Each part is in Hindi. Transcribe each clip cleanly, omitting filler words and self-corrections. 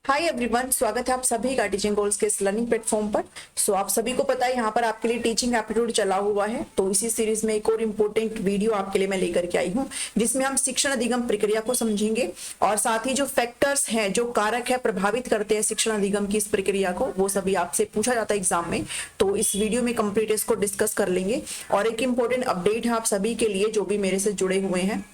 हाय एवरीवन, स्वागत है आप सभी का टीचिंग गोल्स के इस लर्निंग प्लेटफॉर्म पर। आप सभी को पता है यहाँ पर आपके लिए टीचिंग एप्टीट्यूड चला हुआ है। तो इसी सीरीज में एक और इम्पोर्टेंट वीडियो आपके लिए मैं लेकर के आई हूँ, जिसमें हम शिक्षण अधिगम प्रक्रिया को समझेंगे और साथ ही जो फैक्टर्स हैं, जो कारक है प्रभावित करते हैं शिक्षण अधिगम की इस प्रक्रिया को, वो सभी आपसे पूछा जाता है एग्जाम में। तो इस वीडियो में कंप्लीट इसको डिस्कस कर लेंगे। और एक इम्पोर्टेंट अपडेट है आप सभी के लिए जो भी मेरे से जुड़े हुए हैं,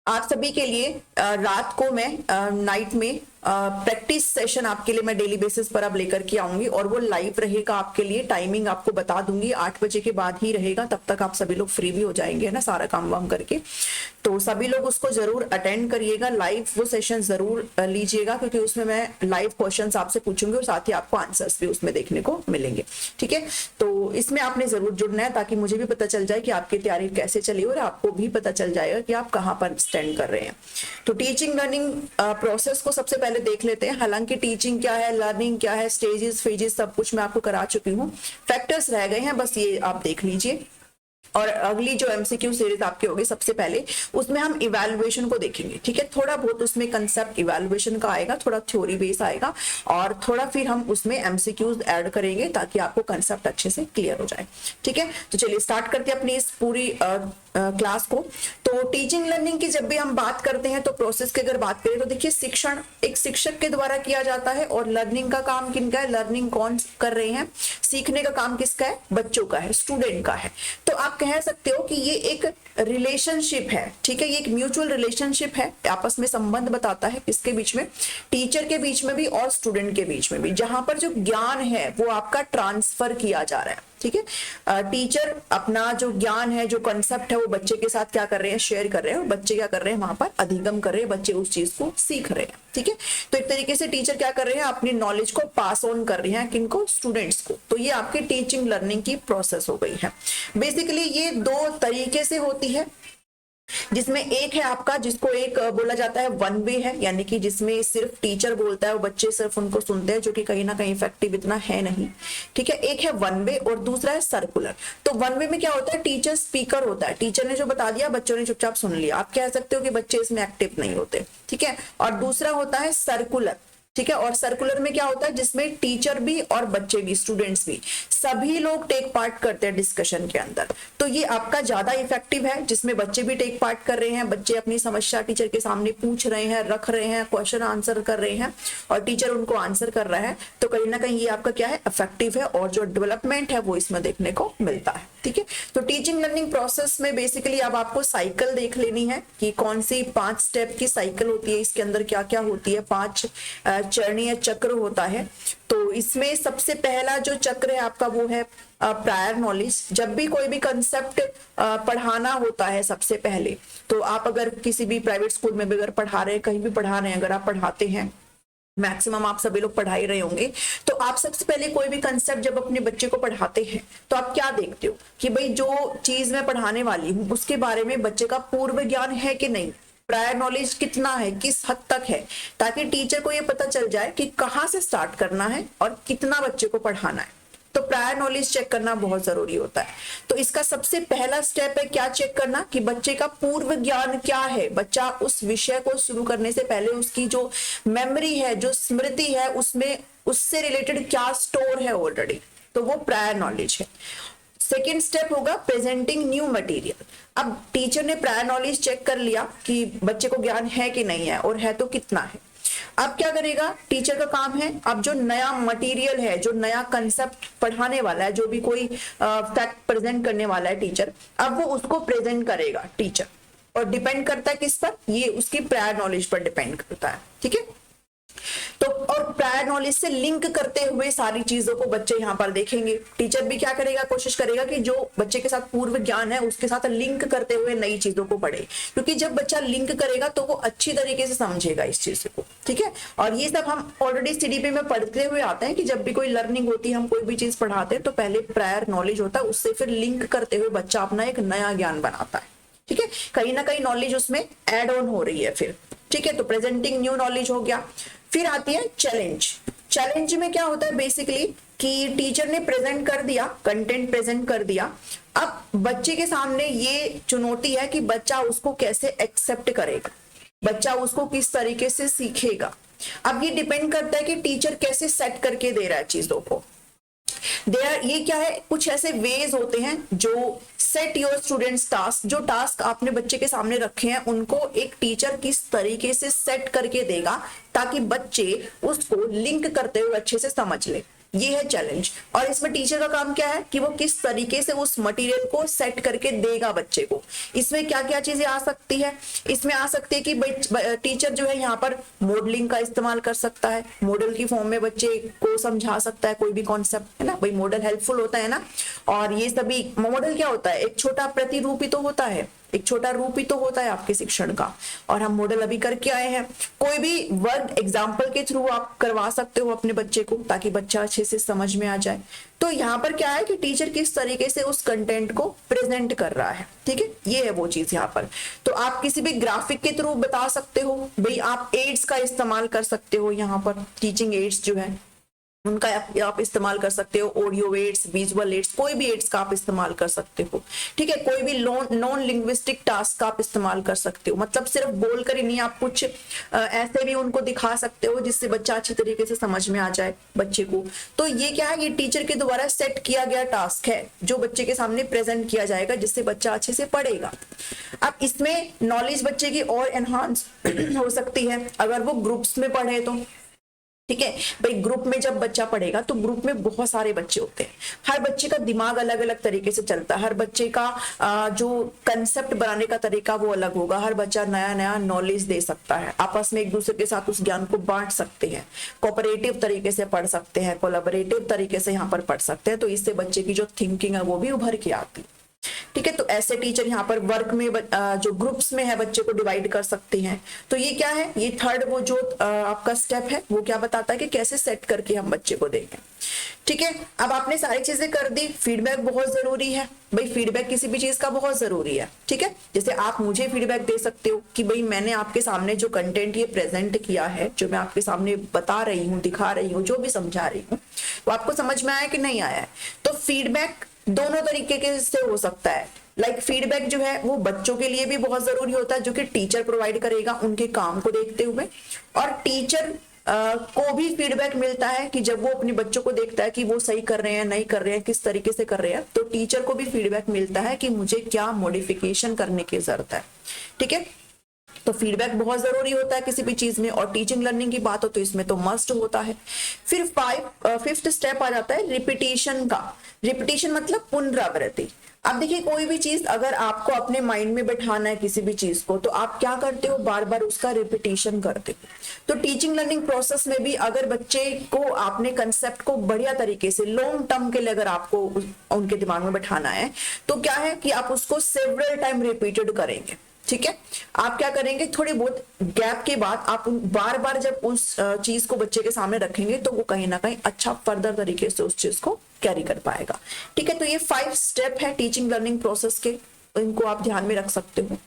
आप सभी के लिए रात को मैं नाइट में प्रैक्टिस सेशन आपके लिए मैं डेली बेसिस पर अब लेकर के आऊंगी और वो लाइव रहेगा आपके लिए। टाइमिंग आपको बता दूंगी, 8 बजे के बाद ही रहेगा। तब तक आप सभी लोग फ्री भी हो जाएंगे, है ना, सारा काम वाम करके। तो सभी लोग उसको जरूर अटेंड करिएगा, लाइव वो सेशन जरूर लीजिएगा, क्योंकि उसमें मैं लाइव क्वेश्चंस आपसे पूछूंगी और साथ ही आपको आंसर्स भी उसमें देखने को मिलेंगे। ठीक है, तो इसमें आपने जरूर जुड़ना है ताकि मुझे भी पता चल जाए कि आपकी तैयारी कैसे चली और आपको भी पता चल जाएगा कि आप कहाँ पर स्टैंड कर रहे हैं। तो टीचिंग लर्निंग प्रोसेस को सबसे पहले देख लेते हैं। हालांकि टीचिंग क्या है, लर्निंग क्या है, स्टेजेस फेजेस सब कुछ मैं आपको करा चुकी हूँ। फैक्टर्स रह गए हैं, बस ये आप देख लीजिए। और अगली जो एमसीक्यू सीरीज आपकी होगी सबसे पहले, उसमें हम इवैल्यूएशन को देखेंगे। ठीक है, थोड़ा बहुत उसमें कंसेप्ट इवैल्यूएशन का आएगा, थोड़ा थ्योरी बेस आएगा और थोड़ा फिर हम उसमें एमसीक्यूज ऐड करेंगे ताकि आपको कंसेप्ट अच्छे से क्लियर हो जाए। ठीक है, तो चलिए स्टार्ट करते हैं अपनी इस पूरी क्लास को। तो टीचिंग लर्निंग की जब भी हम बात करते हैं तो प्रोसेस की अगर बात करें तो देखिए, शिक्षण एक शिक्षक के द्वारा किया जाता है और लर्निंग का काम किनका है, लर्निंग कौन कर रहे हैं, सीखने का काम किसका है, बच्चों का है, स्टूडेंट का है। तो आप कह सकते हो कि ये एक रिलेशनशिप है। ठीक है, ये एक म्यूचुअल रिलेशनशिप है, आपस में संबंध बताता है किसके बीच में, टीचर के बीच में भी और स्टूडेंट के बीच में भी, जहां पर जो ज्ञान है वो आपका ट्रांसफर किया जा रहा है। ठीक है, टीचर अपना जो ज्ञान है, जो कंसेप्ट है, वो बच्चे के साथ क्या कर रहे हैं, शेयर कर रहे हैं और बच्चे क्या कर रहे हैं, वहां पर अधिगम कर रहे हैं, बच्चे उस चीज को सीख रहे हैं। ठीक है, तो एक तरीके से टीचर क्या कर रहे हैं, अपनी नॉलेज को पास ऑन कर रहे हैं किनको, स्टूडेंट्स को। तो ये आपकी टीचिंग लर्निंग की प्रोसेस हो गई है। बेसिकली ये दो तरीके से होती है, जिसमें एक है आपका, जिसको एक बोला जाता है वन वे है, यानी कि जिसमें सिर्फ टीचर बोलता है और बच्चे सिर्फ उनको सुनते हैं, जो कि कहीं ना कहीं इफेक्टिव इतना है नहीं। ठीक है, एक है वन वे और दूसरा है सर्कुलर। तो वन वे में क्या होता है, टीचर स्पीकर होता है, टीचर ने जो बता दिया बच्चों ने चुपचाप सुन लिया, आप कह सकते हो कि बच्चे इसमें एक्टिव नहीं होते। ठीक है, और दूसरा होता है सर्कुलर। ठीक है, और सर्कुलर में क्या होता है, जिसमें टीचर भी और बच्चे भी, स्टूडेंट्स भी, सभी लोग टेक पार्ट करते हैं डिस्कशन के अंदर। तो ये आपका ज्यादा इफेक्टिव है, जिसमें बच्चे भी टेक पार्ट कर रहे हैं, बच्चे अपनी समस्या टीचर के सामने पूछ रहे हैं, रख रहे हैं, क्वेश्चन आंसर कर रहे हैं और टीचर उनको आंसर कर रहा है। तो कहीं ना कहीं ये आपका क्या है, इफेक्टिव है और जो डेवलपमेंट है वो इसमें देखने को मिलता है। ठीक है, तो टीचिंग लर्निंग प्रोसेस में बेसिकली अब आपको साइकिल देख लेनी है कि कौन सी 5 स्टेप की साइकिल होती है, इसके अंदर क्या क्या होती है, 5 चरणीय चक्र होता है। तो इसमें सबसे पहला जो चक्र है आपका वो है प्रायर नॉलेज। जब भी कोई भी कंसेप्ट पढ़ाना होता है सबसे पहले, तो आप अगर किसी भी प्राइवेट स्कूल में भी अगर पढ़ा रहे हैं, कहीं भी पढ़ा रहे हैं, अगर आप पढ़ाते हैं, मैक्सिमम आप सभी लोग पढ़ा ही रहे होंगे, तो आप सबसे पहले कोई भी कंसेप्ट जब अपने बच्चे को पढ़ाते हैं तो आप क्या देखते हो कि भाई जो चीज मैं पढ़ाने वाली हूँ उसके बारे में बच्चे का पूर्व ज्ञान है कि नहीं, प्रायर नॉलेज कितना है, किस हद तक है, ताकि टीचर को ये पता चल जाए कि कहाँ से स्टार्ट करना है और कितना बच्चे को पढ़ाना है। तो प्रायर नॉलेज चेक करना बहुत जरूरी होता है। तो इसका सबसे पहला स्टेप है क्या चेक करना, कि बच्चे का पूर्व ज्ञान क्या है, बच्चा उस विषय को शुरू करने से पहले उसकी जो मेमोरी है, जो स्मृति है, उसमें उससे रिलेटेड क्या स्टोर है ऑलरेडी, तो वो प्रायर नॉलेज है। सेकेंड स्टेप होगा प्रेजेंटिंग न्यू मटेरियल। अब टीचर ने प्रायर नॉलेज चेक कर लिया कि बच्चे को ज्ञान है कि नहीं है और है तो कितना है। अब क्या करेगा, टीचर का काम है, अब जो नया मटेरियल है, जो नया कंसेप्ट पढ़ाने वाला है, जो भी कोई फैक्ट प्रेजेंट करने वाला है टीचर, अब वो उसको प्रेजेंट करेगा टीचर। और डिपेंड करता है किस पर, ये उसकी प्रायर नॉलेज पर डिपेंड करता है। ठीक है, तो और प्रायर नॉलेज से लिंक करते हुए सारी चीजों को बच्चे यहाँ पर देखेंगे। टीचर भी क्या करेगा, कोशिश करेगा कि जो बच्चे के साथ पूर्व ज्ञान है उसके साथ लिंक करते हुए नई चीजों को पढ़े, क्योंकि जब बच्चा लिंक करेगा तो वो अच्छी तरीके से समझेगा इस चीज को। ठीक है, और ये सब हम ऑलरेडी सीडीपी में पढ़ते हुए आते हैं कि जब भी कोई लर्निंग होती है, हम कोई भी चीज पढ़ाते हैं तो पहले प्रायर नॉलेज होता है, उससे फिर लिंक करते हुए बच्चा अपना एक नया ज्ञान बनाता है। ठीक है, कहीं ना कहीं नॉलेज उसमें एड ऑन हो रही है फिर। ठीक है, तो प्रेजेंटिंग न्यू नॉलेज हो गया। फिर आती है चैलेंज। चैलेंज में क्या होता है बेसिकली कि टीचर ने प्रेजेंट कर दिया, कंटेंट प्रेजेंट कर दिया, अब बच्चे के सामने ये चुनौती है कि बच्चा उसको कैसे एक्सेप्ट करेगा, बच्चा उसको किस तरीके से सीखेगा। अब ये डिपेंड करता है कि टीचर कैसे सेट करके दे रहा है चीजों को। ये क्या है, कुछ ऐसे वेज होते हैं जो सेट योर स्टूडेंट्स टास्क, जो टास्क आपने बच्चे के सामने रखे हैं उनको एक टीचर किस तरीके से सेट करके देगा ताकि बच्चे उसको लिंक करते हुए अच्छे से समझ ले। ये है चैलेंज। और इसमें टीचर का काम क्या है कि वो किस तरीके से उस मटेरियल को सेट करके देगा बच्चे को। इसमें क्या क्या चीजें आ सकती है, इसमें आ सकती है कि टीचर जो है यहाँ पर मॉडलिंग का इस्तेमाल कर सकता है, मॉडल की फॉर्म में बच्चे को समझा सकता है कोई भी कॉन्सेप्ट, है ना भाई। मॉडल हेल्पफुल होता है ना। और ये सभी मॉडल क्या होता है, एक छोटा प्रतिरूप ही तो होता है, एक छोटा रूप ही तो होता है आपके शिक्षण का। और हम मॉडल अभी करके आए हैं। कोई भी वर्क एग्जाम्पल के थ्रू आप करवा सकते हो अपने बच्चे को ताकि बच्चा अच्छे से समझ में आ जाए। तो यहाँ पर क्या है कि टीचर किस तरीके से उस कंटेंट को प्रेजेंट कर रहा है, ठीक है, ये है वो चीज यहाँ पर। तो आप किसी भी ग्राफिक के थ्रू बता सकते हो भाई, आप एड्स का इस्तेमाल कर सकते हो यहाँ पर, टीचिंग एड्स जो है उनका आप इस्तेमाल कर सकते हो, ऑडियो एड्स, विजुअल एड्स, कोई भी एड्स का आप इस्तेमाल कर सकते हो, ठीक है। कोई भी नॉन लिंग्विस्टिक टास्क का आप इस्तेमाल कर सकते हो, मतलब सिर्फ बोलकर ही नहीं, आप कुछ ऐसे भी उनको दिखा सकते हो जिससे बच्चा अच्छी तरीके से समझ में आ जाए बच्चे को। तो ये क्या है, ये टीचर के द्वारा सेट किया गया टास्क है जो बच्चे के सामने प्रेजेंट किया जाएगा जिससे बच्चा अच्छे से पढ़ेगा। अब इसमें नॉलेज बच्चे की और एनहांस हो सकती है अगर वो ग्रुप्स में पढ़े तो, ठीक है भाई। ग्रुप में जब बच्चा पढ़ेगा तो ग्रुप में बहुत सारे बच्चे होते हैं, हर बच्चे का दिमाग अलग अलग तरीके से चलता है, हर बच्चे का जो कंसेप्ट बनाने का तरीका वो अलग होगा, हर बच्चा नया नया नॉलेज दे सकता है, आपस में एक दूसरे के साथ उस ज्ञान को बांट सकते हैं, कोऑपरेटिव तरीके से पढ़ सकते हैं, कोलैबोरेटिव तरीके से यहाँ पर पढ़ सकते हैं। तो इससे बच्चे की जो थिंकिंग है वो भी उभर के आती है, ठीक है। तो ऐसे टीचर यहाँ पर वर्क में जो ग्रुप्स में है बच्चे को डिवाइड कर सकते हैं। तो ये क्या है, ये थर्ड वो जो आपका स्टेप है वो क्या बताता है कि कैसे सेट करके हम बच्चे को देंगे, ठीक है। अब आपने सारी चीजें कर दी, फीडबैक बहुत जरूरी है भाई, फीडबैक किसी भी चीज का बहुत जरूरी है, ठीक है। जैसे आप मुझे फीडबैक दे सकते हो कि भाई मैंने आपके सामने जो कंटेंट ये प्रेजेंट किया है, जो मैं आपके सामने बता रही हूँ, दिखा रही हूँ, जो भी समझा रही हूँ, वो आपको समझ में आया कि नहीं आया है। तो फीडबैक दोनों तरीके के से हो सकता है। लाइक फीडबैक जो है वो बच्चों के लिए भी बहुत जरूरी होता है जो कि टीचर प्रोवाइड करेगा उनके काम को देखते हुए, और टीचर को भी फीडबैक मिलता है कि जब वो अपने बच्चों को देखता है कि वो सही कर रहे हैं, नहीं कर रहे हैं, किस तरीके से कर रहे हैं, तो टीचर को भी फीडबैक मिलता है कि मुझे क्या मॉडिफिकेशन करने की जरूरत है, ठीक है। तो फीडबैक बहुत जरूरी होता है किसी भी चीज में, और टीचिंग लर्निंग की बात हो तो इसमें तो मस्ट होता है। फिर फिफ्थ स्टेप आ जाता है रिपीटिशन का। रिपीटिशन मतलब पुनरावृत्ति। अब देखिए कोई भी चीज अगर आपको अपने माइंड में बैठाना है किसी भी चीज को, तो आप क्या करते हो, बार बार उसका रिपीटिशन करते हो। तो टीचिंग लर्निंग प्रोसेस में भी अगर बच्चे को आपने कंसेप्ट को बढ़िया तरीके से लॉन्ग टर्म के लिए अगर आपको उनके दिमाग में बैठाना है, तो क्या है कि आप उसको सेवरल टाइम रिपीटेड करेंगे, ठीक है। आप क्या करेंगे, थोड़ी बहुत गैप के बाद आप बार बार जब उस चीज को बच्चे के सामने रखेंगे तो वो कहीं ना कहीं अच्छा फर्दर तरीके से उस चीज को कैरी कर पाएगा, ठीक है। तो ये 5 स्टेप है टीचिंग लर्निंग प्रोसेस के, इनको आप ध्यान में रख सकते हो।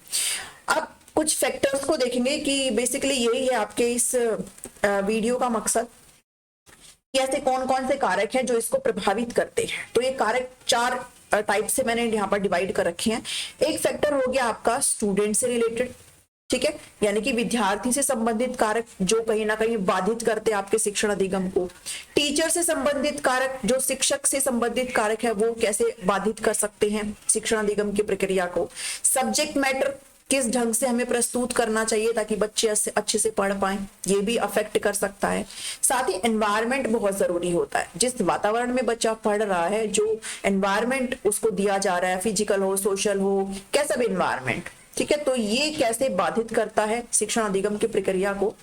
अब कुछ फैक्टर्स को देखेंगे कि बेसिकली यही है आपके इस वीडियो का मकसद, कि ऐसे कौन कौन से कारक हैं जो इसको प्रभावित करते हैं। तो ये कारक 4 टाइप से मैंने यहाँ पर डिवाइड कर रखे हैं। एक फैक्टर हो गया आपका स्टूडेंट से रिलेटेड, ठीक है, यानी कि विद्यार्थी से संबंधित कारक जो कहीं ना कहीं बाधित करते हैं आपके शिक्षण अधिगम को। टीचर से संबंधित कारक, जो शिक्षक से संबंधित कारक है वो कैसे बाधित कर सकते हैं शिक्षण अधिगम की प्रक्रिया को। सब्जेक्ट मैटर किस ढंग से हमें प्रस्तुत करना चाहिए ताकि बच्चे अच्छे से पढ़ पाएं, ये भी अफेक्ट कर सकता है। साथ ही एनवायरनमेंट बहुत जरूरी होता है, जिस वातावरण में बच्चा पढ़ रहा है, जो एनवायरनमेंट उसको दिया जा रहा है, फिजिकल हो, सोशल हो, कैसा भी एनवायरनमेंट, ठीक है। तो ये कैसे बाधित करता है शिक्षण अधिगम की प्रक्रिया को।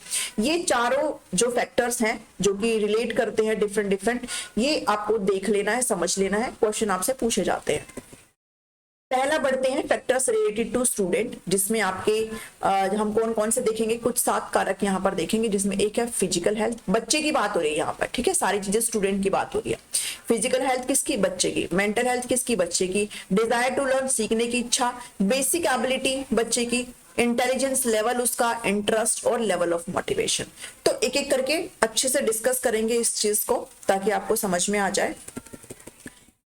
ये चारों जो फैक्टर्स हैं जो कि रिलेट करते हैं डिफरेंट, ये आपको देख लेना है, समझ लेना है, क्वेश्चन आपसे पूछे जाते हैं। पहला बढ़ते हैं फैक्टर्स रिलेटेड टू स्टूडेंट, जिसमें आपके हम कौन कौन से देखेंगे, कुछ 7 कारक यहाँ पर देखेंगे, जिसमें एक है फिजिकल हेल्थ। बच्चे की बात हो रही है यहाँ पर, ठीक है, सारी चीजें स्टूडेंट की बात हो रही है। फिजिकल हेल्थ किसकी, बच्चे की। मेंटल हेल्थ किसकी, बच्चे की। डिजायर टू लर्न, सीखने की इच्छा। बेसिक एबिलिटी बच्चे की। इंटेलिजेंस लेवल उसका, इंटरेस्ट और लेवल ऑफ मोटिवेशन। तो एक एक करके अच्छे से डिस्कस करेंगे इस चीज को ताकि आपको समझ में आ जाए।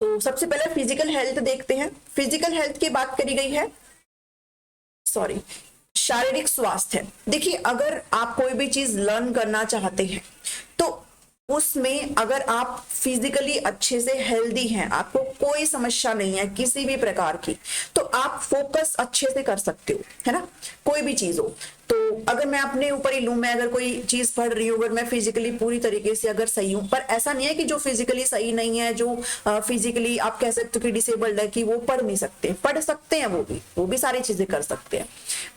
तो सबसे पहले फिजिकल हेल्थ देखते हैं। फिजिकल हेल्थ की बात करी गई है, सॉरी शारीरिक स्वास्थ्य, देखिए अगर आप कोई भी चीज लर्न करना चाहते हैं तो उसमें अगर आप फिजिकली अच्छे से हेल्दी हैं, आपको कोई समस्या नहीं है किसी भी प्रकार की, तो आप फोकस अच्छे से कर सकते हो, है ना, कोई भी चीज हो। तो अगर मैं अपने ऊपर ही लूं, मैं अगर कोई चीज पढ़ रही हूँ, अगर मैं फिजिकली पूरी तरीके से अगर सही हूं, पर ऐसा नहीं है कि जो फिजिकली सही नहीं है, जो फिजिकली आप कह सकते हो कि डिसेबल्ड है, कि वो पढ़ नहीं सकते, पढ़ सकते हैं, वो भी सारी चीजें कर सकते हैं।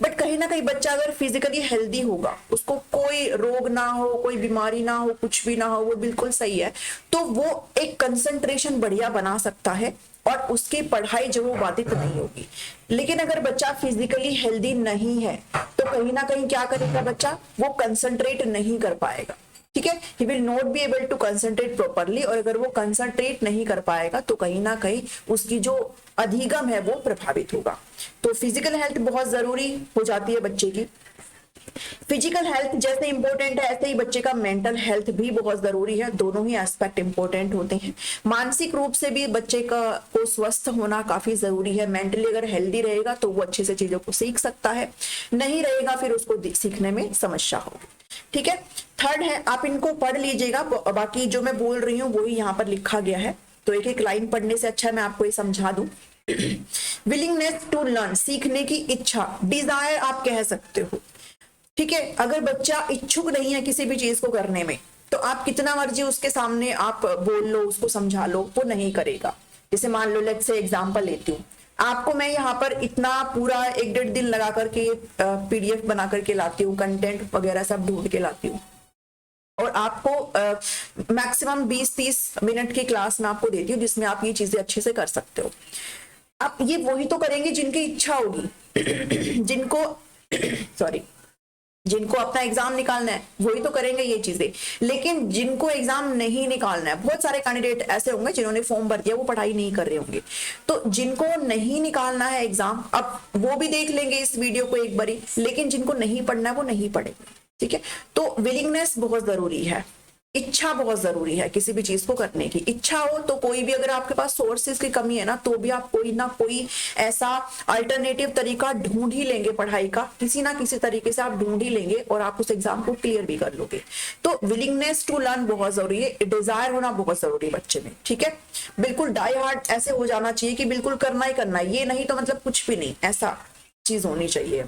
बट कहीं ना कहीं बच्चा अगर फिजिकली हेल्दी होगा, उसको कोई रोग ना हो, कोई बीमारी ना हो, कुछ भी ना हो, वो बिल्कुल सही है, तो वो एक कंसंट्रेशन बढ़िया बना सकता है और उसकी पढ़ाई जो वो बाधित नहीं होगी। लेकिन अगर बच्चा फिजिकली हेल्दी नहीं है तो कहीं ना कहीं क्या करेगा बच्चा, वो कंसंट्रेट नहीं कर पाएगा, ठीक है, he will not be able to concentrate properly. और अगर वो कंसंट्रेट नहीं कर पाएगा तो कहीं ना कहीं उसकी जो अधिगम है वो प्रभावित होगा। तो फिजिकल हेल्थ बहुत जरूरी हो जाती है बच्चे की। फिजिकल हेल्थ जैसे इंपॉर्टेंट है, ऐसे ही बच्चे का मेंटल हेल्थ भी बहुत जरूरी है, दोनों ही एस्पेक्ट इंपॉर्टेंट होते हैं। मानसिक रूप से भी बच्चे का को स्वस्थ होना काफी जरूरी है। मेंटली अगर हेल्दी रहेगा तो वो अच्छे से चीजों को सीख सकता है, नहीं रहेगा फिर उसको सीखने में समस्या होगी, ठीक है। थर्ड है, आप इनको पढ़ लीजिएगा, बाकी जो मैं बोल रही हूँ वही यहाँ पर लिखा गया है, तो एक एक लाइन पढ़ने से अच्छा है मैं आपको ये समझा दूं। विलिंगनेस टू लर्न, सीखने की इच्छा, डिजायर आप कह सकते हो, ठीक है। अगर बच्चा इच्छुक नहीं है किसी भी चीज को करने में, तो आप कितना मर्जी उसके सामने आप बोल लो, उसको समझा लो, वो नहीं करेगा। जैसे मान लो, लेट्स से एग्जांपल लेती हूँ, आपको मैं यहाँ पर इतना पूरा 1-1.5 दिन लगा करके PDF बना करके लाती हूँ, कंटेंट वगैरह सब ढूंढ के लाती हूँ, और आपको मैक्सिमम 20-30 मिनट की क्लास में आपको देती हूँ जिसमें आप ये चीजें अच्छे से कर सकते हो। आप ये वही तो करेंगे जिनकी इच्छा होगी जिनको सॉरी जिनको अपना एग्जाम निकालना है वही तो करेंगे ये चीजें। लेकिन जिनको एग्जाम नहीं निकालना है, बहुत सारे कैंडिडेट ऐसे होंगे जिन्होंने फॉर्म भर दिया, वो पढ़ाई नहीं कर रहे होंगे, तो जिनको नहीं निकालना है एग्जाम, अब वो भी देख लेंगे इस वीडियो को एक बारी, लेकिन जिनको नहीं पढ़ना है वो नहीं पढ़ेंगे, ठीक है। तो विलिंगनेस बहुत जरूरी है, इच्छा बहुत जरूरी है, किसी भी चीज को करने की इच्छा हो तो कोई भी, अगर आपके पास सोर्सेज की कमी है ना, तो भी आप कोई ना कोई ऐसा अल्टरनेटिव तरीका ढूंढ ही लेंगे पढ़ाई का, किसी ना किसी तरीके से आप ढूंढ ही लेंगे और आप उस एग्जाम को क्लियर भी कर लोगे। तो विलिंगनेस टू लर्न बहुत जरूरी है, डिजायर होना बहुत जरूरी है बच्चे में, ठीक है। बिल्कुल डाई हार्ड ऐसे हो जाना चाहिए कि बिल्कुल करना ही करना है, ये नहीं तो मतलब कुछ भी नहीं, ऐसा चीज होनी चाहिए,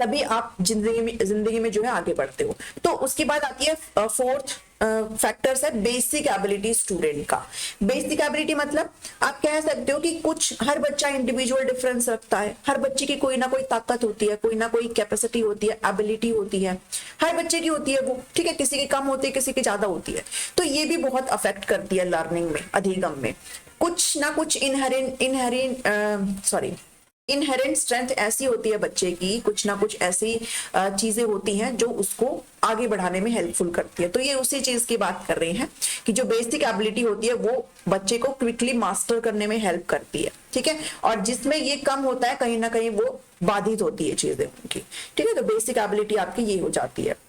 तभी आप जिंदगी में जो है आगे बढ़ते हो। तो उसके बाद आती है फोर्थ फैक्टर्स है बेसिक एबिलिटी स्टूडेंट का। बेसिक एबिलिटी मतलब आप कह सकते हो कि कुछ, हर बच्चा इंडिविजुअल डिफरेंस रखता है, हर बच्चे की कोई ना कोई ताकत होती है, कोई ना कोई कैपेसिटी होती है, एबिलिटी होती है, हर बच्चे की होती है वो, ठीक है, किसी की कम होती है, किसी की ज्यादा होती है। तो ये भी बहुत अफेक्ट करती है लर्निंग में, अधिगम में। कुछ ना कुछ इनहेरेंट स्ट्रेंथ ऐसी होती है बच्चे की, कुछ ना कुछ ऐसी चीजें होती हैं जो उसको आगे बढ़ाने में हेल्पफुल करती है। तो ये उसी चीज की बात कर रहे हैं कि जो बेसिक एबिलिटी होती है वो बच्चे को क्विकली मास्टर करने में हेल्प करती है, ठीक है, और जिसमें ये कम होता है कहीं ना कहीं वो बाधित होती है चीजें उनकी, ठीक है। तो बेसिक एबिलिटी आपकी ये हो जाती है।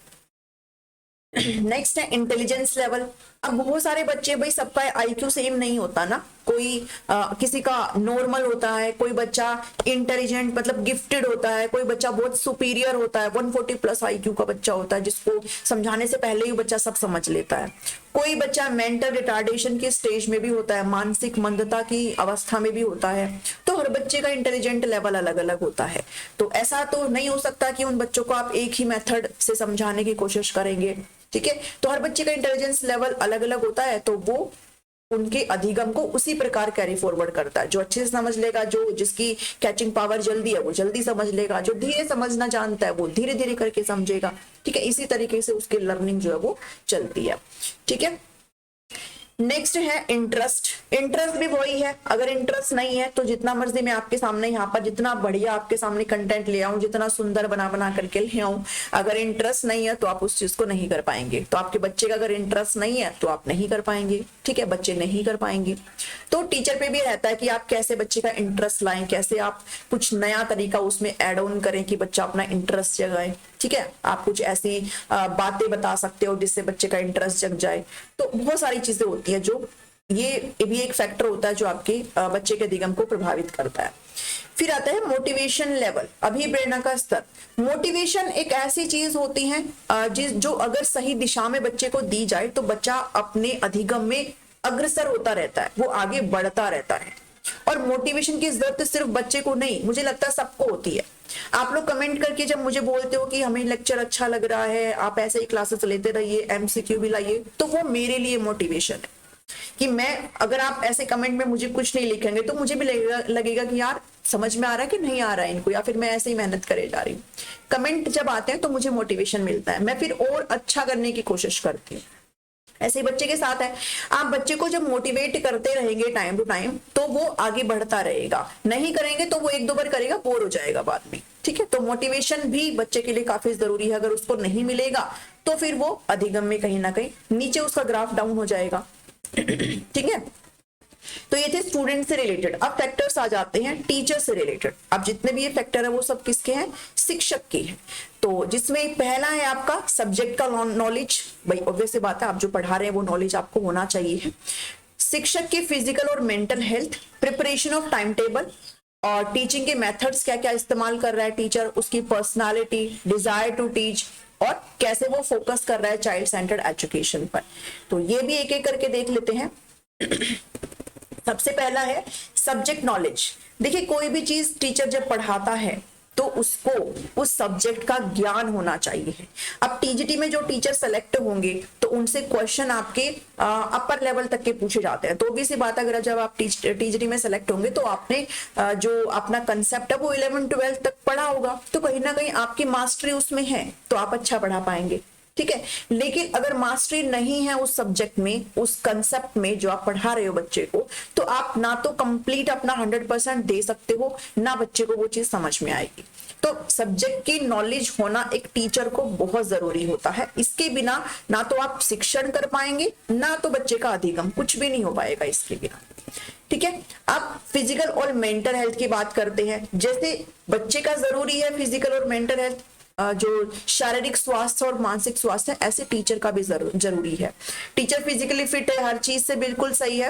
नेक्स्ट है इंटेलिजेंस लेवल। अब बहुत सारे बच्चे, भाई सबका IQ सेम नहीं होता ना, कोई किसी का नॉर्मल होता है, कोई बच्चा इंटेलिजेंट मतलब गिफ्टेड होता है, कोई बच्चा बहुत सुपीरियर होता है, 140+ IQ का बच्चा होता है जिसको समझाने से पहले ही बच्चा सब समझ लेता है। कोई बच्चा मेंटल रिटार्डेशन की स्टेज में भी होता है, मानसिक मंदता की अवस्था में भी होता है। तो हर बच्चे का इंटेलिजेंट लेवल अलग अलग होता है। तो ऐसा तो नहीं हो सकता कि उन बच्चों को आप एक ही मेथड से समझाने की कोशिश करेंगे, ठीक है। तो हर बच्चे का इंटेलिजेंस लेवल अलग अलग होता है, तो वो उनके अधिगम को उसी प्रकार कैरी फॉरवर्ड करता है। जो अच्छे से समझ लेगा, जो जिसकी कैचिंग पावर जल्दी है वो जल्दी समझ लेगा, जो धीरे समझना जानता है वो धीरे धीरे करके समझेगा, ठीक है। इसी तरीके से उसकी लर्निंग जो है वो चलती है, ठीक है। नेक्स्ट है इंटरेस्ट। इंटरेस्ट भी वही है, अगर इंटरेस्ट नहीं है तो जितना मर्जी मैं आपके सामने यहाँ पर जितना बढ़िया आपके सामने कंटेंट ले आऊं, जितना सुंदर बना बना करके ले आऊं, अगर इंटरेस्ट नहीं है तो आप उस चीज को नहीं कर पाएंगे। तो आपके बच्चे का अगर इंटरेस्ट नहीं है तो आप नहीं कर पाएंगे, ठीक है, बच्चे नहीं कर पाएंगे। तो टीचर पे भी रहता है कि आप कैसे बच्चे का इंटरेस्ट लाएं, कैसे आप कुछ नया तरीका उसमें एड ऑन करें कि बच्चा अपना इंटरेस्ट जगाए, ठीक है। आप कुछ ऐसी बातें बता सकते हो जिससे बच्चे का इंटरेस्ट जग जाए। तो बहुत सारी चीजें होती है जो ये भी एक फैक्टर होता है जो आपके बच्चे के अधिगम को प्रभावित करता है। फिर आता है मोटिवेशन लेवल, अभिप्रेरणा का स्तर। मोटिवेशन एक ऐसी चीज होती है जो अगर सही दिशा में बच्चे को दी जाए तो बच्चा अपने अधिगम में अग्रसर होता रहता है, वो आगे बढ़ता रहता है। और मोटिवेशन की जरूरत सिर्फ बच्चे को नहीं, मुझे लगता है सबको होती है। आप लोग कमेंट करके जब मुझे बोलते हो कि हमें लेक्चर अच्छा लग रहा है, आप ऐसे ही क्लासेस लेते रहिए, एमसीक्यू भी लाइए, तो वो मेरे लिए मोटिवेशन है कि मैं, अगर आप ऐसे कमेंट में मुझे कुछ नहीं लिखेंगे तो मुझे भी लगेगा कि यार समझ में आ रहा है कि नहीं आ रहा है इनको, या फिर मैं ऐसे ही मेहनत करे जा रही हूँ। कमेंट जब आते हैं तो मुझे मोटिवेशन मिलता है, मैं फिर और अच्छा करने की कोशिश करती हूँ। ऐसे ही बच्चे के साथ है, आप बच्चे को जब मोटिवेट करते रहेंगे टाइम टू टाइम तो वो आगे बढ़ता रहेगा, नहीं करेंगे तो वो एक दो बार करेगा, बोर हो जाएगा बाद में। ठीक है, तो मोटिवेशन भी बच्चे के लिए काफी जरूरी है। अगर उसको नहीं मिलेगा तो फिर वो अधिगम में कहीं ना कहीं नीचे उसका ग्राफ डाउन हो जाएगा। ठीक है, तो ये थे स्टूडेंट से रिलेटेड। अब फैक्टर्स आ जाते हैं टीचर से रिलेटेड। अब जितने भी ये फैक्टर है वो सब किसके हैं? शिक्षक के हैं। तो जिसमें पहला है आपका सब्जेक्ट का नॉलेज। भाई ऑब्वियस सी बात है, आप जो पढ़ा रहे हैं वो नॉलेज आपको होना चाहिए। शिक्षक के फिजिकल और mental health, preparation of time table, और टीचिंग के मेथड्स क्या क्या इस्तेमाल कर रहा है टीचर, उसकी पर्सनालिटी, डिजायर टू टीच, और कैसे वो फोकस कर रहा है चाइल्ड सेंटर्ड एजुकेशन पर। तो ये भी एक एक करके देख लेते हैं। सबसे पहला है सब्जेक्ट नॉलेज। देखिए, कोई भी चीज टीचर जब पढ़ाता है तो उसको उस सब्जेक्ट का ज्ञान होना चाहिए। अब टीजीटी में जो टीचर सेलेक्ट होंगे तो उनसे क्वेश्चन आपके अपर लेवल तक के पूछे जाते हैं। तो भी सी बात, अगर जब आप टीजीटी में सेलेक्ट होंगे तो आपने जो अपना कंसेप्ट है वो 11-12 तक पढ़ा होगा, तो कहीं ना कहीं आपकी मास्टरी उसमें है तो आप अच्छा पढ़ा पाएंगे। ठीक है, लेकिन अगर मास्टरी नहीं है उस सब्जेक्ट में, उस कंसेप्ट में जो आप पढ़ा रहे हो बच्चे को, तो आप ना तो कंप्लीट अपना 100% दे सकते हो, ना बच्चे को वो चीज समझ में आएगी। तो सब्जेक्ट की नॉलेज होना एक टीचर को बहुत जरूरी होता है। इसके बिना ना तो आप शिक्षण कर पाएंगे, ना तो बच्चे का अधिगम, कुछ भी नहीं हो पाएगा इसके बिना। ठीक है, अब फिजिकल और मेंटल हेल्थ की बात करते हैं। जैसे बच्चे का जरूरी है फिजिकल और मेंटल हेल्थ, जो शारीरिक स्वास्थ्य और मानसिक स्वास्थ्य है, ऐसे टीचर का भी जरूरी है। टीचर फिजिकली फिट है, हर चीज से बिल्कुल सही है,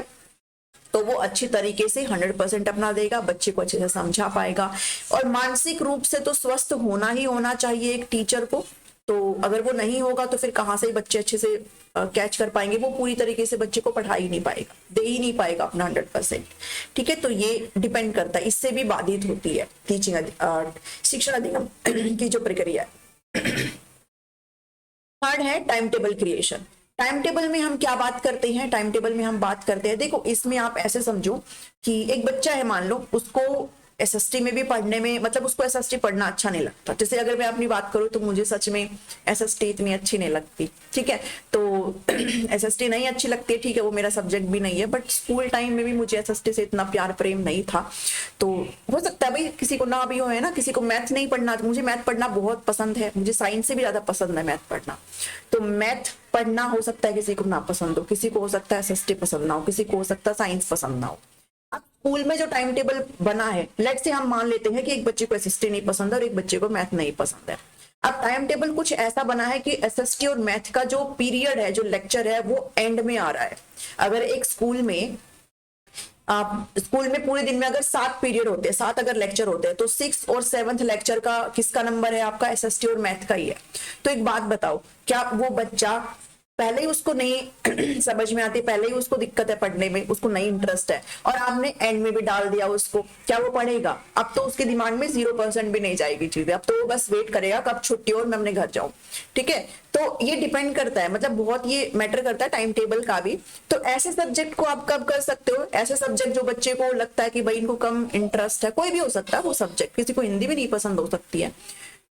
तो वो अच्छी तरीके से 100% अपना देगा, बच्चे को अच्छे से समझा पाएगा। और मानसिक रूप से तो स्वस्थ होना ही होना चाहिए एक टीचर को। तो अगर वो नहीं होगा तो फिर कहाँ से बच्चे अच्छे से कैच कर पाएंगे, वो पूरी तरीके से बच्चे को पढ़ा ही नहीं पाएगा, दे ही नहीं पाएगा अपना 100%। ठीक है, तो ये डिपेंड करता है, इससे भी बाधित होती है टीचिंग शिक्षण अधिगम की जो प्रक्रिया है। थर्ड है time table creation. Time table में हम क्या बात करते हैं? टाइम टेबल में हम बात करते हैं, देखो इसमें आप ऐसे समझो कि एक बच्चा है, मान लो उसको एसएसटी में भी पढ़ने में, मतलब उसको एसएसटी पढ़ना अच्छा नहीं लगता। जैसे अगर मैं अपनी बात करूं तो मुझे सच में एसएसटी इतनी अच्छी नहीं लगती। ठीक है, तो एसएसटी नहीं अच्छी लगती है, ठीक है, वो मेरा सब्जेक्ट भी नहीं है, बट स्कूल टाइम में भी मुझे एसएसटी से इतना प्यार प्रेम नहीं था। तो हो सकता है भाई किसी को ना भी हो, है ना, किसी को मैथ नहीं पढ़ना, मुझे मैथ पढ़ना बहुत पसंद है, मुझे साइंस से भी ज्यादा पसंद है मैथ पढ़ना। तो मैथ पढ़ना हो सकता है किसी को ना पसंद हो, किसी को हो सकता है एसएसटी पसंद ना हो, किसी को हो सकता है साइंस पसंद ना हो। अब स्कूल में जो टाइम टेबल बना है, लेट्स से हम मान लेते हैं कि एक बच्चे को एसएसटी नहीं पसंद है और एक बच्चे को मैथ नहीं पसंद है। अब टाइम टेबल कुछ ऐसा बना है कि एसएसटी और मैथ का जो पीरियड है, जो लेक्चर है, वो एंड में आ रहा है। अगर एक स्कूल में पूरे दिन में अगर 7 पीरियड होते हैं, 7 अगर लेक्चर होते हैं, तो 6th और 7th लेक्चर का किसका नंबर है? आपका एसएसटी और मैथ का ही है। तो एक बात बताओ, क्या वो बच्चा पहले ही उसको नहीं समझ में आती, पहले ही उसको दिक्कत है पढ़ने में, उसको नहीं इंटरेस्ट है, और आपने एंड में भी डाल दिया उसको, क्या वो पढ़ेगा? अब तो उसके दिमाग में 0% भी नहीं जाएगी चीजें, अब तो वो बस वेट करेगा कब छुट्टी हो और मैं अपने घर जाऊं। ठीक है, तो ये डिपेंड करता है, मतलब बहुत ये मैटर करता है टाइम टेबल का भी। तो ऐसे सब्जेक्ट को आप कब कर सकते हो? ऐसे सब्जेक्ट जो बच्चे को लगता है कि भाई इनको कम इंटरेस्ट है, कोई भी हो सकता है वो सब्जेक्ट, किसी को हिंदी भी नहीं पसंद हो सकती है,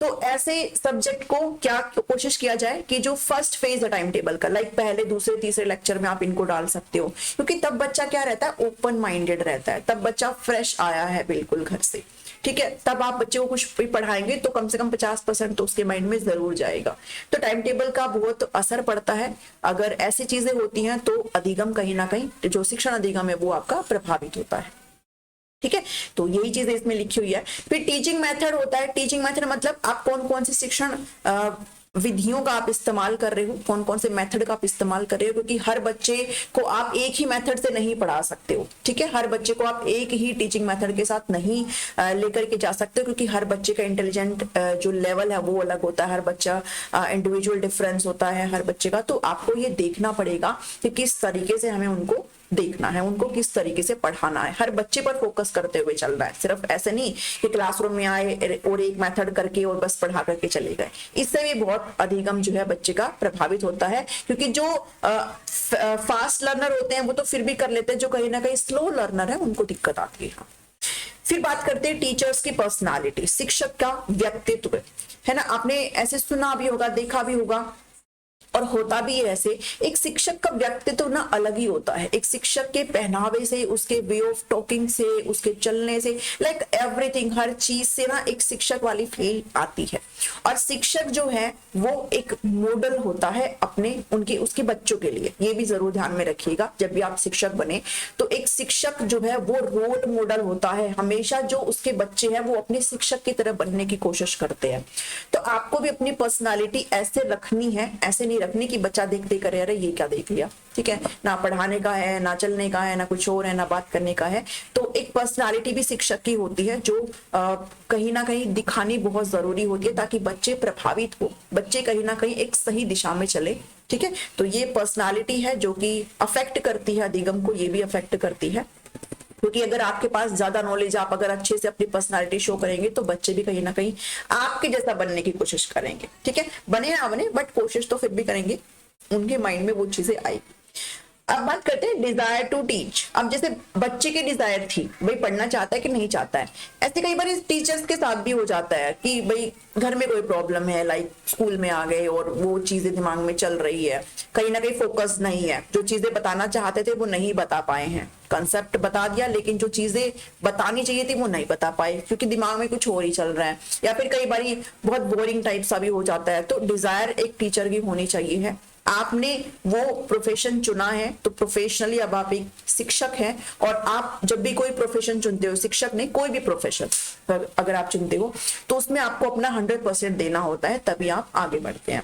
तो ऐसे सब्जेक्ट को क्या कोशिश किया जाए कि जो फर्स्ट फेज है टाइम टेबल का, लाइक पहले दूसरे तीसरे लेक्चर में आप इनको डाल सकते हो, क्योंकि तब बच्चा क्या रहता है? ओपन माइंडेड रहता है, तब बच्चा फ्रेश आया है बिल्कुल घर से। ठीक है, तब आप बच्चे को कुछ भी पढ़ाएंगे तो कम से कम 50% तो उसके माइंड में जरूर जाएगा। तो टाइम टेबल का बहुत असर पड़ता है। अगर ऐसी चीजें होती हैं तो अधिगम कहीं ना कहीं, जो शिक्षण अधिगम है, वो आपका प्रभावित होता है। ठीक है, तो यही चीजें इसमें लिखी हुई है। फिर टीचिंग मेथड होता है। टीचिंग मेथड मतलब आप कौन कौन से शिक्षण विधियों का आप इस्तेमाल कर रहे हो, कौन कौन से मेथड का आप इस्तेमाल कर रहे हो, क्योंकि हर बच्चे को आप एक ही मेथड से नहीं पढ़ा सकते हो, ठीक है। हर बच्चे को आप एक ही टीचिंग मेथड के साथ नहीं लेकर के जा सकते हो, क्योंकि हर बच्चे का इंटेलिजेंट जो लेवल है वो अलग होता है, हर बच्चा इंडिविजुअल डिफरेंस होता है हर बच्चे का। तो आपको ये देखना पड़ेगा कि किस तरीके से हमें उनको देखना है, उनको किस तरीके से पढ़ाना है, हर बच्चे पर फोकस करते हुए चलना है। सिर्फ ऐसे नहीं कि क्लासरूम में आए और एक मेथड करके और बस पढ़ा करके चले गए, इससे भी बहुत अधिगम जो है बच्चे का प्रभावित होता है। क्योंकि जो फास्ट लर्नर होते हैं वो तो फिर भी कर लेते हैं, जो कहीं ना कहीं स्लो लर्नर है उनको दिक्कत आती है। फिर बात करते हैं टीचर्स की पर्सनालिटी, शिक्षक का व्यक्तित्व, है ना। आपने ऐसे सुना भी होगा, देखा भी होगा और होता भी है ऐसे। एक शिक्षक का व्यक्तित्व ना अलग ही होता है। एक शिक्षक के पहनावे से, उसके वे ऑफ टॉकिंग से, उसके चलने से, लाइक एवरीथिंग, हर चीज से ना एक शिक्षक वाली फील आती है। और शिक्षक जो है वो एक मॉडल होता है अपने उनके उसके बच्चों के लिए। ये भी जरूर ध्यान में रखिएगा, जब भी आप शिक्षक बने तो एक शिक्षक जो है वो रोल मॉडल होता है। हमेशा जो उसके बच्चे हैं वो अपने शिक्षक की तरह बनने की कोशिश करते हैं। तो आपको भी अपनी पर्सनालिटी ऐसे रखनी है, ऐसे नहीं रखनी कि बच्चा देख देख कर अरे ये क्या देख लिया, ठीक है। ना पढ़ाने का है, ना चलने का है, ना कुछ और है, ना बात करने का है। तो एक पर्सनालिटी भी शिक्षक की होती है जो कहीं ना कहीं दिखानी बहुत जरूरी होती है, ताकि बच्चे प्रभावित हो, बच्चे कहीं ना कहीं एक सही दिशा में चले, ठीक है। तो ये पर्सनालिटी है जो कि अफेक्ट करती है अधिगम को, ये भी अफेक्ट करती है। क्योंकि अगर आपके पास ज्यादा नॉलेज, आप अगर अच्छे से अपनी पर्सनालिटी शो करेंगे तो बच्चे भी कहीं ना कहीं आपके जैसा बनने की कोशिश करेंगे, ठीक है। बने ना बने बट कोशिश तो फिर भी करेंगे, उनके माइंड में वो चीजें आएगी। अब बात करते हैं डिजायर टू टीच। अब जैसे बच्चे की डिजायर थी, भाई पढ़ना चाहता है कि नहीं चाहता है, ऐसे कई बार टीचर्स के साथ भी हो जाता है कि भाई घर में कोई प्रॉब्लम है, लाइक स्कूल में आ गए और वो चीजें दिमाग में चल रही है, कहीं ना कहीं फोकस नहीं है, जो चीजें बताना चाहते थे वो नहीं बता पाए हैं। कंसेप्ट बता दिया लेकिन जो चीजें बतानी चाहिए थी वो नहीं बता पाए, क्योंकि दिमाग में कुछ और ही चल रहा है, या फिर कई बार बहुत बोरिंग टाइप सा भी हो जाता है। तो डिजायर एक टीचर की होनी चाहिए है। आपने वो प्रोफेशन चुना है तो प्रोफेशनली अब आप एक शिक्षक हैं, और आप जब भी कोई प्रोफेशन चुनते हो, शिक्षक नहीं कोई भी प्रोफेशन अगर आप चुनते हो तो उसमें आपको अपना 100% देना होता है, तभी आप आगे बढ़ते हैं,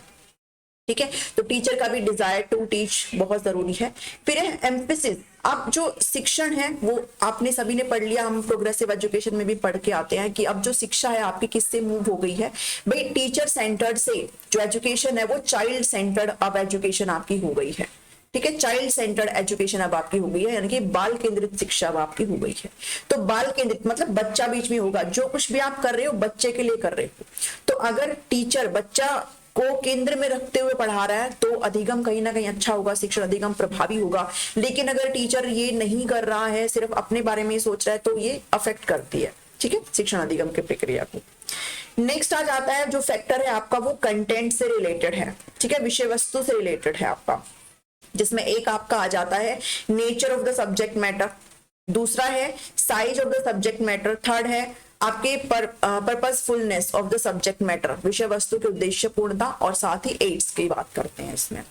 ठीक है। तो टीचर का भी डिजायर टू टीच बहुत जरूरी है। फिर है एम्फेसिस। अब जो शिक्षण है वो आपने सभी ने पढ़ लिया, हम प्रोग्रेसिव एजुकेशन में भी पढ़ के आते हैं कि अब जो शिक्षा है आपकी किससे मूव हो गई है, भाई टीचर सेंटर्ड से जो एजुकेशन है वो चाइल्ड सेंटर्ड अब एजुकेशन आपकी हो गई है, ठीक है। चाइल्ड सेंटर्ड एजुकेशन अब आपकी हो गई है, यानी कि बाल केंद्रित शिक्षा अब आपकी हो गई है। तो बाल केंद्रित मतलब बच्चा बीच में होगा, जो कुछ भी आप कर रहे हो बच्चे के लिए कर रहे हो। तो अगर टीचर बच्चा को केंद्र में रखते हुए पढ़ा रहा है तो अधिगम कहीं ना कहीं अच्छा होगा, शिक्षण अधिगम प्रभावी होगा। लेकिन अगर टीचर ये नहीं कर रहा है, सिर्फ अपने बारे में ही सोच रहा है, तो ये अफेक्ट करती है, ठीक है, शिक्षण अधिगम की प्रक्रिया को। नेक्स्ट आ जाता है जो फैक्टर है आपका, वो कंटेंट से रिलेटेड है, ठीक है, विषय वस्तु से रिलेटेड है आपका, जिसमें एक आपका आ जाता है nature of the subject matter, दूसरा है size of the subject matter, third है आपके purposefulness of the subject matter, विषय वस्तु की उद्देश्यपूर्णता, और साथ ही एड्स की बात करते हैं इसमें,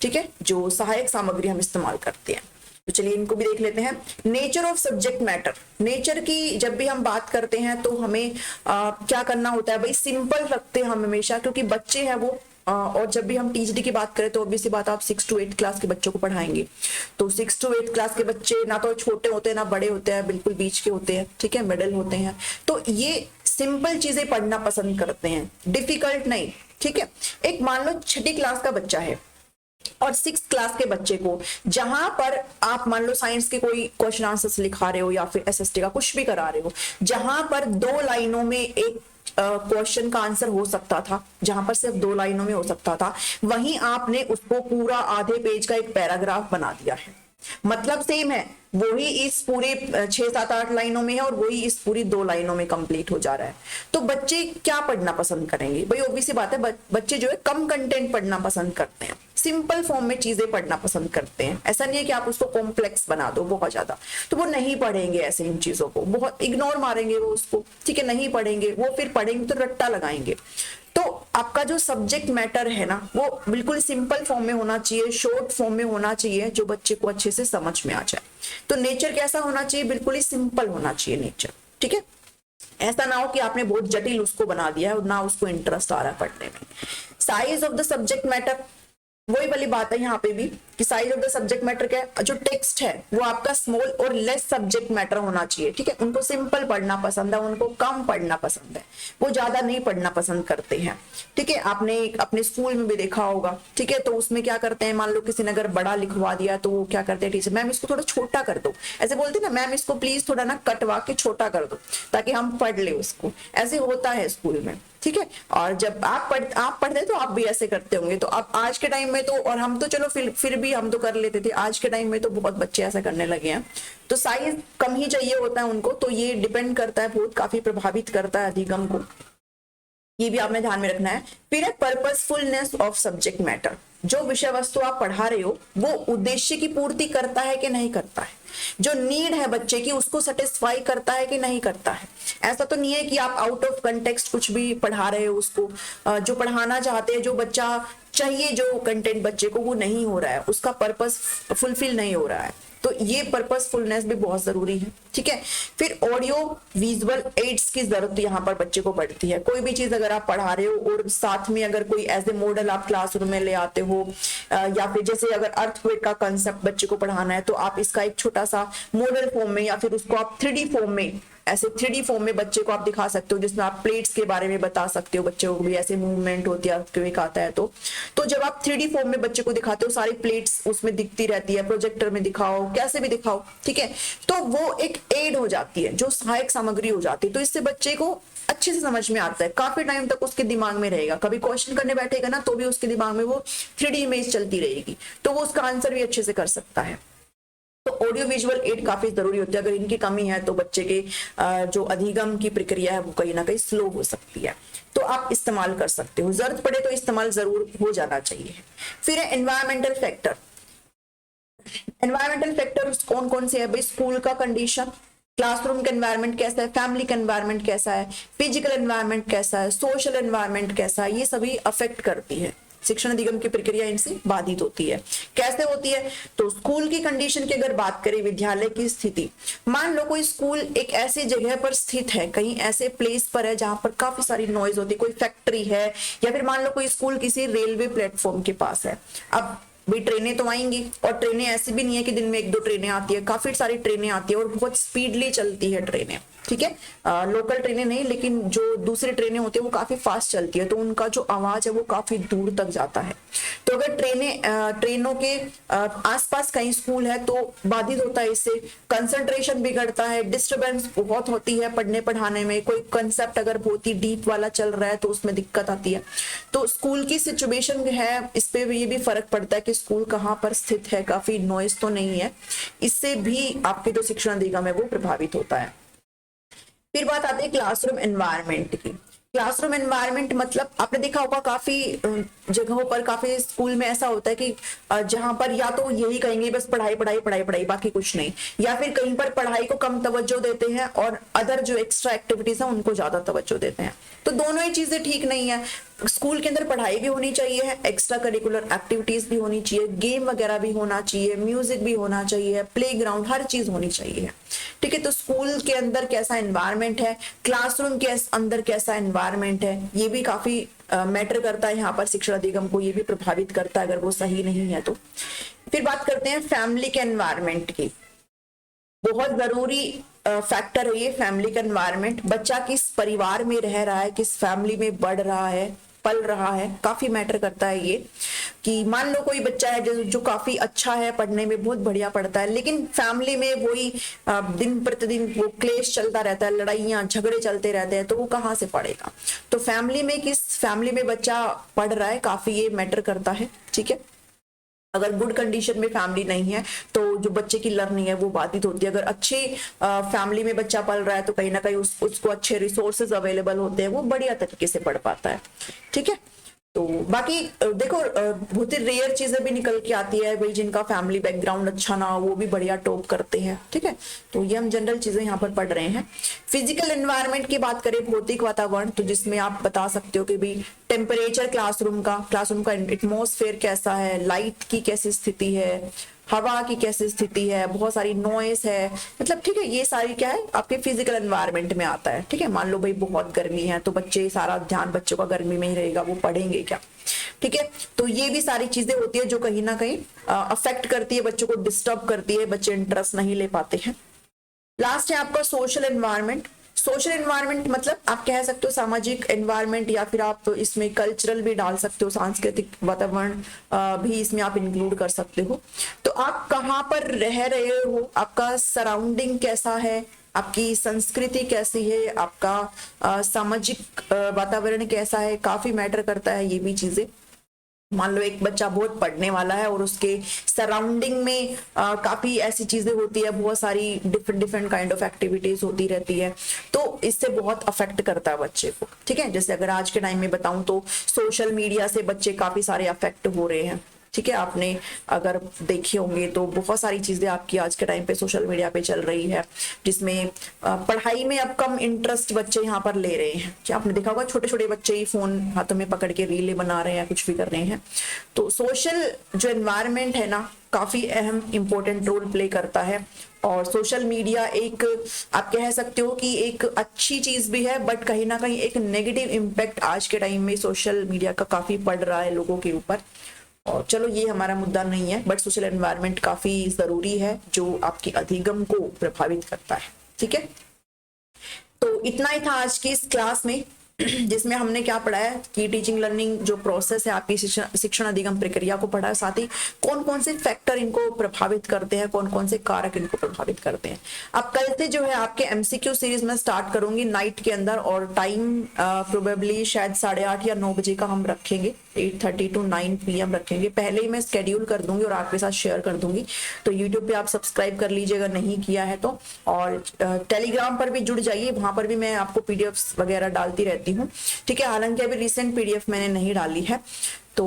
ठीक है, जो सहायक सामग्री हम इस्तेमाल करते हैं। तो चलिए इनको भी देख लेते हैं। Nature of subject matter, nature की जब भी हम बात करते हैं तो हमें क्या करना होता है, भाई सिंपल रखते हैं हम हमेशा, क्योंकि बच्चे हैं वो और जब भी हम टीचडी की बात करें तो ऑब्वियसली बात, आप 6 to 8 क्लास के बच्चों को पढ़ाएंगे, तो 6 to 8 क्लास के बच्चे ना तो छोटे होते हैं ना बड़े होते हैं, बिल्कुल बीच के होते हैं, ठीक है, मिडिल होते हैं। तो ये सिंपल चीजें पढ़ना पसंद करते हैं, डिफिकल्ट नहीं, ठीक है। एक मान लो 6ठी क्लास का बच्चा है और 6th क्लास के बच्चे को, जहां पर आप मान लो साइंस के कोई क्वेश्चन आंसर्स लिखा रहे हो या फिर एसएसटी का कुछ भी करा रहे हो, जहां पर 2 लाइनों में एक क्वेश्चन का आंसर हो सकता था, जहां पर सिर्फ 2 लाइनों में हो सकता था, वहीं आपने उसको पूरा आधे पेज का एक पैराग्राफ बना दिया है। मतलब सेम है, वही इस पूरे 6, 7, 8 लाइनों में है और वही इस पूरी 2 लाइनों में कंप्लीट हो जा रहा है। तो बच्चे क्या पढ़ना पसंद करेंगे, भाई ऑब्वियस सी बात है, बच्चे जो है कम कंटेंट पढ़ना पसंद करते हैं, सिंपल फॉर्म में चीजें पढ़ना पसंद करते हैं। ऐसा नहीं है कि आप उसको कॉम्प्लेक्स बना दो बहुत ज्यादा, तो वो नहीं पढ़ेंगे ऐसे इन चीजों को, बहुत इग्नोर मारेंगे वो उसको, ठीक है, नहीं पढ़ेंगे वो, फिर पढ़ेंगे तो रट्टा लगाएंगे। तो आपका जो सब्जेक्ट मैटर है ना वो बिल्कुल सिंपल फॉर्म में होना चाहिए, शॉर्ट फॉर्म में होना चाहिए, जो बच्चे को अच्छे से समझ में आ जाए। तो नेचर कैसा होना चाहिए, बिल्कुल ही सिंपल होना चाहिए नेचर, ठीक है। ऐसा ना हो कि आपने बहुत जटिल उसको बना दिया है और ना उसको इंटरेस्ट आ रहा है पढ़ने में। Size of the subject matter, वही वाली बात है यहाँ पे भी कि size of the subject matter क्या है, जो टेक्स्ट है वो आपका स्मॉल और लेस सब्जेक्ट मैटर होना चाहिए, ठीक है। उनको सिंपल पढ़ना पसंद है, उनको कम पढ़ना पसंद है, वो ज्यादा नहीं पढ़ना पसंद करते हैं, ठीक है। आपने अपने स्कूल में भी देखा होगा, ठीक है। तो उसमें क्या करते हैं, मान लो किसी ने अगर बड़ा लिखवा दिया तो वो क्या करते हैं, टीचर मैम इसको थोड़ा छोटा कर दो, ऐसे बोलते ना, मैम इसको प्लीज थोड़ा ना कटवा के छोटा कर दो ताकि हम पढ़ ले उसको, ऐसे होता है स्कूल में, ठीक है। और जब आप पढ़ते तो आप भी ऐसे करते होंगे। तो अब आज के टाइम में तो, और हम तो चलो फिर भी हम तो कर लेते थे, आज के टाइम में तो बहुत बच्चे ऐसा करने लगे हैं, तो साइज कम ही चाहिए होता है उनको। तो ये डिपेंड करता है, बहुत काफी प्रभावित करता है अधिगम को, ये भी आपने ध्यान में रखना है। फिर है पर्पसफुलनेस ऑफ सब्जेक्ट मैटर, जो विषय वस्तु आप पढ़ा रहे हो वो उद्देश्य की पूर्ति करता है कि नहीं करता है, जो नीड है बच्चे की उसको सेटिस्फाई करता है कि नहीं करता है। ऐसा तो नहीं है कि आप आउट ऑफ कंटेक्स्ट कुछ भी पढ़ा रहे हो उसको, जो पढ़ाना चाहते हैं, जो बच्चा चाहिए, जो कंटेंट बच्चे को, वो नहीं हो रहा है, उसका पर्पस फुलफिल नहीं हो रहा है। तो ये पर्पसफुलनेस भी बहुत जरूरी है, ठीक है। फिर ऑडियो विजुअल एड्स की जरूरत यहाँ पर बच्चे को पड़ती है। कोई भी चीज अगर आप पढ़ा रहे हो और साथ में अगर कोई एज ए मॉडल आप क्लासरूम में ले आते हो, या फिर जैसे अगर अर्थक्वेक का कंसेप्ट बच्चे को पढ़ाना है तो आप इसका एक छोटा सा मॉडल फॉर्म में या फिर उसको आप 3D फॉर्म में, ऐसे 3D फॉर्म में बच्चे को आप दिखा सकते हो, जिसमें आप प्लेट्स के बारे में बता सकते हो, बच्चे को भी ऐसे मूवमेंट होती है, अर्थक्वेक आता है तो जब आप 3D फॉर्म में बच्चे को दिखाते हो, सारी प्लेट्स उसमें दिखती रहती है, प्रोजेक्टर में दिखाओ, कैसे भी दिखाओ, ठीक है। तो वो एक एड हो जाती है, जो सहायक सामग्री हो जाती है, तो इससे बच्चे को अच्छे से समझ में आता है, काफी टाइम तक उसके दिमाग में रहेगा। कभी क्वेश्चन करने बैठेगा ना तो भी उसके दिमाग में वो 3D इमेज चलती रहेगी, तो वो उसका आंसर भी अच्छे से कर सकता है। तो ऑडियो विजुअल एड काफी जरूरी होती है, अगर इनकी कमी है तो बच्चे के जो अधिगम की प्रक्रिया है वो कहीं ना कहीं स्लो हो सकती है। तो आप इस्तेमाल कर सकते हो, जरूरत पड़े तो इस्तेमाल जरूर हो जाना चाहिए। फिर है एनवायरमेंटल फैक्टर। एनवायरमेंटल फैक्टर्स कौन कौन से है भाई, स्कूल का कंडीशन, क्लासरूम का एनवायरनमेंट कैसा है, फैमिली का एनवायरनमेंट कैसा है, फिजिकल एनवायरनमेंट कैसा है, सोशल एनवायरनमेंट कैसा है, ये सभी अफेक्ट करती है। शिक्षण अधिगम की प्रक्रिया इनसे बाधित होती है। कैसे होती है, तो स्कूल की कंडीशन की अगर बात करें, विद्यालय की स्थिति, मान लो कोई स्कूल एक ऐसी जगह पर स्थित है, कहीं ऐसे प्लेस पर है जहां पर काफी सारी नॉइज होती है, कोई फैक्ट्री है, या फिर मान लो कोई स्कूल किसी रेलवे प्लेटफॉर्म के पास है। अब भी ट्रेनें तो आएंगी, और ट्रेनें ऐसी भी नहीं है कि दिन में 1-2 ट्रेनें आती है, काफी सारी ट्रेनें आती है और बहुत स्पीडली चलती है ट्रेनें, ठीक है। लोकल ट्रेनें नहीं, लेकिन जो दूसरी ट्रेनें होती है वो काफी फास्ट चलती है, तो उनका जो आवाज है वो काफी दूर तक जाता है। तो अगर ट्रेनों के आसपास कहीं स्कूल है तो बाधित होता है, इससे कंसंट्रेशन बिगड़ता है, डिस्टरबेंस बहुत होती है पढ़ने पढ़ाने में, कोई कंसेप्ट अगर बहुत ही डीप वाला चल रहा है तो उसमें दिक्कत आती है। तो स्कूल की सिचुएशन है, इस पे भी ये भी फर्क पड़ता है कि स्कूल कहाँ पर स्थित है, काफी नॉइज तो नहीं है, इससे भी आपके जो शिक्षण अधिगम है वो प्रभावित होता है। फिर बात आती है क्लासरूम एनवायरनमेंट की। क्लासरूम एनवायरनमेंट मतलब आपने देखा होगा काफी जगहों पर, काफी स्कूल में ऐसा होता है कि जहां पर या तो यही कहेंगे बस पढ़ाई पढ़ाई पढ़ाई पढ़ाई, बाकी कुछ नहीं, या फिर कहीं पर पढ़ाई को कम तवज्जो देते हैं और अदर जो एक्स्ट्रा एक्टिविटीज है उनको ज्यादा तवज्जो देते हैं। तो दोनों ही चीजें ठीक नहीं है। स्कूल के अंदर पढ़ाई भी होनी चाहिए, एक्स्ट्रा करिकुलर एक्टिविटीज भी होनी चाहिए, गेम वगैरह भी होना चाहिए, म्यूजिक भी होना चाहिए, प्लेग्राउंड, हर चीज होनी चाहिए, ठीक है। तो स्कूल के अंदर कैसा एनवायरनमेंट है, क्लासरूम के अंदर कैसा एनवायरनमेंट है, ये भी काफी मैटर करता है यहाँ पर शिक्षण अधिगम को, ये भी प्रभावित करता है अगर वो सही नहीं है तो। फिर बात करते हैं फैमिली के एनवायरनमेंट की। बहुत जरूरी फैक्टर है ये फैमिली का एनवायरनमेंट। बच्चा किस परिवार में रह रहा है, किस फैमिली में बढ़ रहा है, पल रहा है, काफी मैटर करता है ये। कि मान लो कोई बच्चा है जो काफी अच्छा है, पढ़ने में बहुत बढ़िया पढ़ता है, लेकिन फैमिली में वही दिन प्रतिदिन वो क्लेश चलता रहता है, लड़ाइयां झगड़े चलते रहते हैं, तो वो कहाँ से पढ़ेगा। तो फैमिली में, किस फैमिली में बच्चा पढ़ रहा है, काफी ये मैटर करता है, ठीक है। अगर गुड कंडीशन में फैमिली नहीं है तो जो बच्चे की लर्निंग है वो बाधित होती है। अगर अच्छी फैमिली में बच्चा पल रहा है तो कहीं ना कहीं उसको अच्छे रिसोर्सेज अवेलेबल होते हैं, वो बढ़िया तरीके से पढ़ पाता है, ठीक है। तो बाकी देखो बहुत ही रेयर चीजें भी निकल के आती है भाई, जिनका फैमिली बैकग्राउंड अच्छा ना हो वो भी बढ़िया टॉप करते हैं, ठीक है। तो ये हम जनरल चीजें यहाँ पर पढ़ रहे हैं। फिजिकल एनवायरनमेंट की बात करें, भौतिक वातावरण, तो जिसमें आप बता सकते हो कि भाई टेम्परेचर क्लासरूम का एटमॉस्फेयर कैसा है, लाइट की कैसी स्थिति है, हवा की कैसी स्थिति है, बहुत सारी नॉइस है, मतलब ठीक है, ये सारी क्या है आपके फिजिकल एनवायरनमेंट में आता है। ठीक है, मान लो भाई बहुत गर्मी है तो बच्चे, सारा ध्यान बच्चों का गर्मी में ही रहेगा, वो पढ़ेंगे क्या। ठीक है, तो ये भी सारी चीजें होती है जो कहीं ना कहीं अफेक्ट करती है, बच्चों को डिस्टर्ब करती है, बच्चे इंटरेस्ट नहीं ले पाते हैं। लास्ट है आपका सोशल एनवायरनमेंट। सोशल एनवायरनमेंट मतलब आप कह सकते हो सामाजिक एनवायरनमेंट, या फिर आप इसमें कल्चरल भी डाल सकते हो, सांस्कृतिक वातावरण भी इसमें आप इंक्लूड कर सकते हो। तो आप कहाँ पर रह रहे हो, आपका सराउंडिंग कैसा है, आपकी संस्कृति कैसी है, आपका सामाजिक वातावरण कैसा है, काफी मैटर करता है ये भी चीजें। मान लो एक बच्चा बहुत पढ़ने वाला है और उसके सराउंडिंग में काफी ऐसी चीजें होती है, बहुत सारी different different kind of activities होती रहती है, तो इससे बहुत अफेक्ट करता है बच्चे को। ठीक है, जैसे अगर आज के टाइम में बताऊं तो सोशल मीडिया से बच्चे काफी सारे अफेक्ट हो रहे हैं। ठीक है, आपने अगर देखे होंगे तो बहुत सारी चीजें आपकी आज के टाइम पे सोशल मीडिया पे चल रही है, जिसमें पढ़ाई में अब कम इंटरेस्ट बच्चे यहाँ पर ले रहे हैं। क्या आपने देखा होगा, छोटे छोटे बच्चे ही फोन हाथों में पकड़ के रीलें बना रहे हैं, कुछ भी कर रहे हैं। तो सोशल जो एनवायरनमेंट है ना, काफी अहम इंपॉर्टेंट रोल प्ले करता है। और सोशल मीडिया एक, आप कह सकते हो कि एक अच्छी चीज भी है, बट कहीं ना कहीं एक नेगेटिव इम्पैक्ट आज के टाइम में सोशल मीडिया का काफी पड़ रहा है लोगों के ऊपर। और चलो ये हमारा मुद्दा नहीं है, बट सोशल एनवायरनमेंट काफी जरूरी है जो आपकी अधिगम को प्रभावित करता है। ठीक है, तो इतना ही था आज की इस क्लास में, जिसमें हमने क्या पढ़ा है कि टीचिंग लर्निंग जो प्रोसेस है आपकी शिक्षण अधिगम प्रक्रिया को पढ़ा है, साथ ही कौन कौन से फैक्टर इनको प्रभावित करते हैं, कौन कौन से कारक इनको प्रभावित करते हैं। अब कल से जो है आपके एमसीक्यू सीरीज में स्टार्ट करूंगी नाइट के अंदर, और टाइम प्रोबेबली शायद 8:30 या 9 बजे का हम रखेंगे, 8:30 to 9 PM रखेंगे। पहले ही मैं स्केड्यूल कर दूंगी और आपके साथ शेयर कर दूंगी, तो यूट्यूब पे आप सब्सक्राइब कर लीजिएगा नहीं किया है तो, और टेलीग्राम पर भी जुड़ जाइए, वहां पर भी मैं आपको पीडीएफ वगैरह डालती रहती हूँ। ठीक है, हालांकि अभी रिसेंट पीडीएफ मैंने नहीं डाली है, तो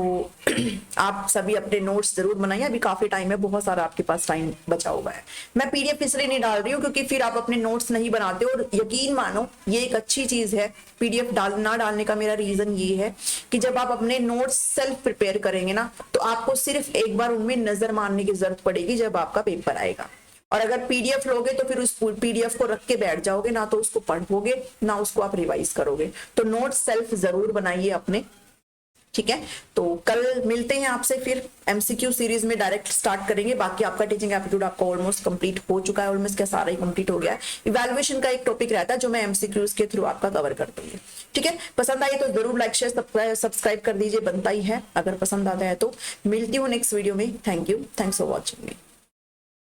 आप सभी अपने नोट्स जरूर बनाइए, अभी काफी टाइम है, बहुत सारा आपके पास टाइम बचा हुआ है। मैं पीडीएफ इसलिए नहीं डाल रही हूँ क्योंकि फिर आप अपने नोट्स नहीं बनाते, और यकीन मानो ये एक अच्छी चीज है। पीडीएफ ना डालने का मेरा रीजन ये है कि जब आप अपने नोट्स सेल्फ प्रिपेयर करेंगे ना, तो आपको सिर्फ एक बार उनमें नजर मारने की जरूरत पड़ेगी जब आपका पेपर आएगा। और अगर पीडीएफ लोगे तो फिर उस पीडीएफ को रख के बैठ जाओगे, ना तो उसको पढ़ोगे ना उसको आप रिवाइज करोगे। तो नोट सेल्फ जरूर बनाइए अपने। ठीक है, तो कल मिलते हैं आपसे, फिर एमसीक्यू सीरीज में डायरेक्ट स्टार्ट करेंगे। बाकी आपका टीचिंग एप्टीट्यूड आपका ऑलमोस्ट कंप्लीट हो चुका है, ऑलमोस्ट क्या सारा ही कंप्लीट हो गया है। इवैल्यूएशन का एक टॉपिक रहता है जो मैं एमसीक्यूज के थ्रू आपका कवर कर दूंगी। ठीक है, पसंद आई तो जरूर लाइक शेयर सब्सक्राइब कर दीजिए, बनता ही है। अगर पसंद आता है तो मिलती हूँ नेक्स्ट वीडियो में। Thank you, thanks for watching me.